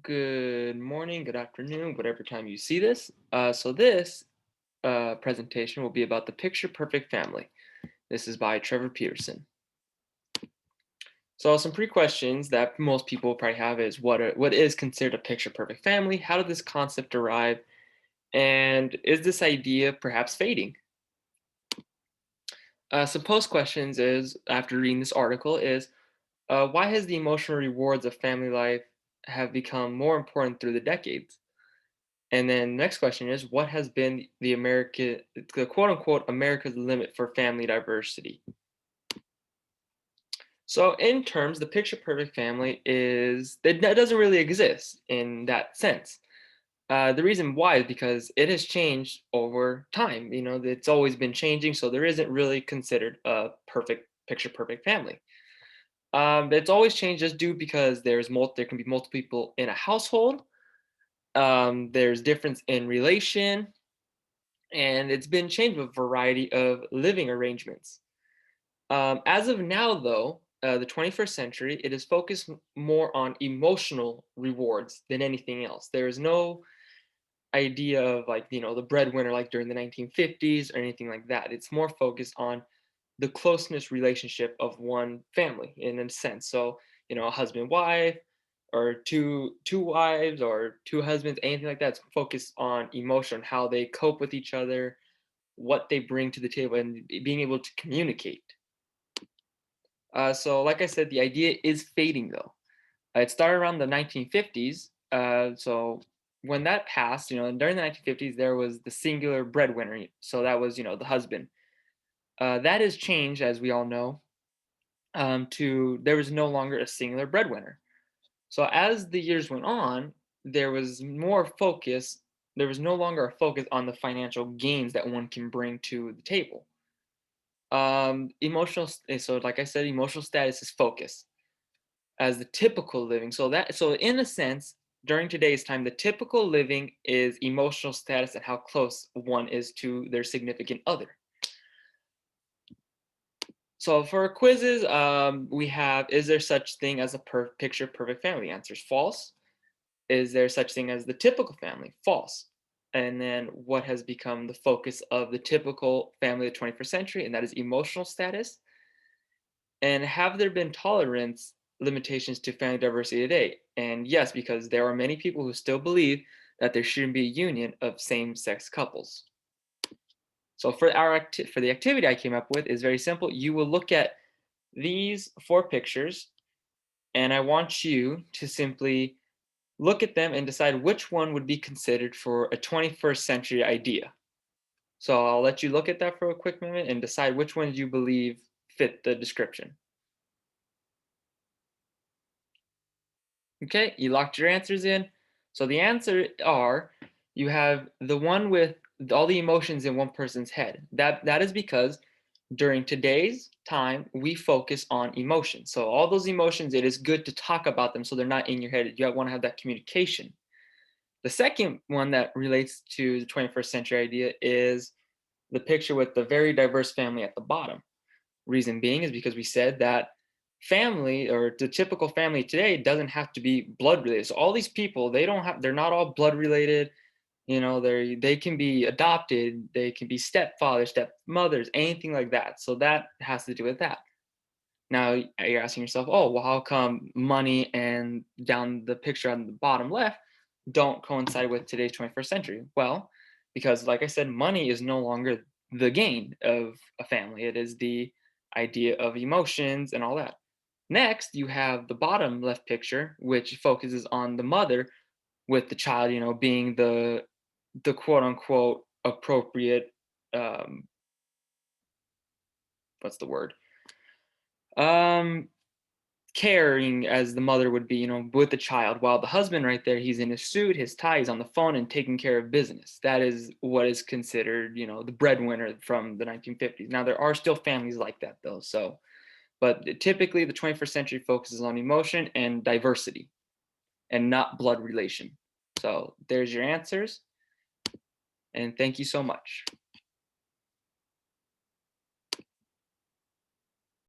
Good morning, good afternoon, whatever time you see this. So this presentation will be about the picture perfect family. This is by Trevor Peterson. So some pre-questions that most people probably have is what is considered a picture perfect family? How did this concept arrive? And is this idea perhaps fading? Some post questions is after reading this article is why has the emotional rewards of family life have become more important through the decades? And then next question is, what has been the quote unquote America's limit for family diversity? So in terms, the picture perfect family is that doesn't really exist in that sense. The reason why is because it has changed over time. You know, it's always been changing, so there isn't really considered a perfect picture perfect family. It's always changed just due because there can be multiple people in a household. There's difference in relation, and it's been changed with a variety of living arrangements. As of now, though, the 21st century, it is focused more on emotional rewards than anything else. There is no idea of the breadwinner like during the 1950s or anything like that. It's more focused on the closeness relationship of one family in a sense. So, a husband, wife, or two wives or two husbands, anything like that. It's focused on emotion, how they cope with each other, what they bring to the table, and being able to communicate. So, like I said, the idea is fading though. It started around the 1950s. So when that passed, during the 1950s, there was the singular breadwinner. So that was, the husband. That has changed, as we all know, to there was no longer a singular breadwinner. So as the years went on, there was more focus. There was no longer a focus on the financial gains that one can bring to the table. So like I said, emotional status is focus as the typical living. So in a sense, during today's time, the typical living is emotional status and how close one is to their significant other. So for quizzes, we have: is there such thing as a picture perfect family? The answer is false. Is there such thing as the typical family? False. And then what has become the focus of the typical family of the 21st century? And that is emotional status. And have there been tolerance limitations to family diversity today? And yes, because there are many people who still believe that there shouldn't be a union of same-sex couples. So for the activity I came up with is very simple. You will look at these four pictures, and I want you to simply look at them and decide which one would be considered for a 21st century idea. So I'll let you look at that for a quick moment and decide which ones you believe fit the description. Okay, you locked your answers in. So the answer are you have the one with all the emotions in one person's head. That is because during today's time we focus on emotions. So all those emotions, it is good to talk about them so they're not in your head. You want to have that communication. The second one that relates to the 21st century idea is the picture with the very diverse family at the bottom. Reason being is because we said that family or the typical family today doesn't have to be blood related. So all these people, they're not all blood related. They can be adopted, they can be stepfathers, stepmothers, anything like that. So that has to do with that. Now you're asking yourself, oh, well, how come money and down the picture on the bottom left don't coincide with today's 21st century? Well, because like I said, money is no longer the gain of a family. It is the idea of emotions and all that. Next, you have the bottom left picture, which focuses on the mother with the child, being the quote unquote appropriate what's the word? Um Caring as the mother would be, with the child, while the husband right there, he's in his suit, his tie, he's on the phone and taking care of business. That is what is considered, the breadwinner from the 1950s. Now there are still families like that though. But typically the 21st century focuses on emotion and diversity and not blood relation. So there's your answers, and thank you so much.